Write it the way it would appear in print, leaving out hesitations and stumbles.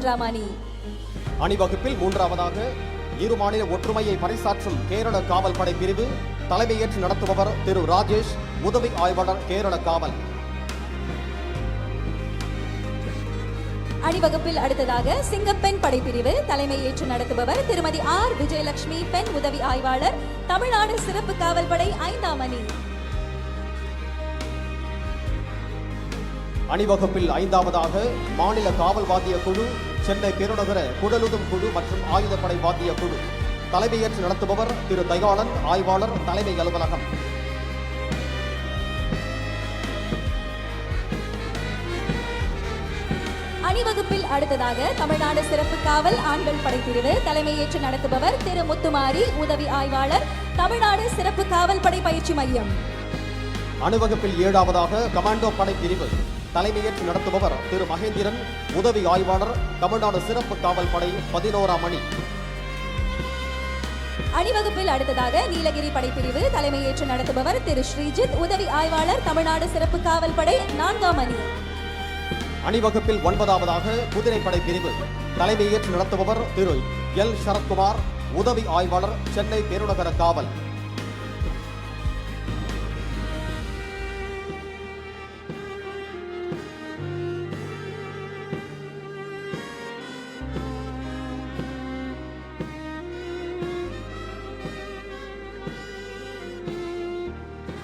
3ஆம் அணி. அணிவகுப்பில் 3ஆவதாக இரு மாநில ஒற்றுமையை பறைசாற்றும் கேரள காவல் படை பிரிவு தலைமையேற்று நடத்துபவர் திரு ராஜேஷ், உதவி ஆய்வாளர் கேரள காவல். அணிவகுப்பில் அடுத்ததாக சிங்கப்பெண் படைப்பிரிவு தலைமையேற்று நடத்துபவர் திருமதி ஆர் விஜயலட்சுமி, பெண் உதவி ஆய்வாளர், தமிழ்நாடு சிறப்பு காவல் படை 5ஆம் அணி. அணிவகுப்பில் 5ஆவதாக மாநில காவல் வாத்திய குழு, சென்னை பெருநகர குடலுதும் குழு மற்றும் ஆயுதப்படை வாத்திய குழு தலைமையேற்று நடத்துபவர் திரு தயாளன், ஆய்வாளர், தலைமை அலுவலகம். அணிவகுப்பில் அடுத்ததாக தமிழ்நாடு சிறப்பு காவல் ஆண்கள் படைப்பிரிவு தலைமையேற்று நடத்துபவர் திரு முத்துமாரி, உதவி ஆய்வாளர், தமிழ்நாடு சிறப்பு காவல் படை பயிற்சி மையம். அணிவகுப்பில் 7ஆவதாக கமாண்டோ படை பிரிவு தலைமையேற்று நடத்துபவர் திரு மகேந்திரன், உதவி ஆய்வாளர், தமிழ்நாடு சிறப்பு காவல் படை 11ஆம் அணி. அணிவகுப்பில் அடுத்ததாக நீலகிரி படைப்பிரிவு தலைமையேற்று நடத்துபவர் திரு ஸ்ரீஜித், உதவி ஆய்வாளர், தமிழ்நாடு சிறப்பு காவல் படை 4ஆம் அணி. அணிவகுப்பில் 9ஆவதாக குதிரைப்படை பிரிவு தலைமையேற்று நடத்துபவர் திரு எல் சரத்குமார், உதவி ஆய்வாளர், சென்னை பெருநகர காவல்.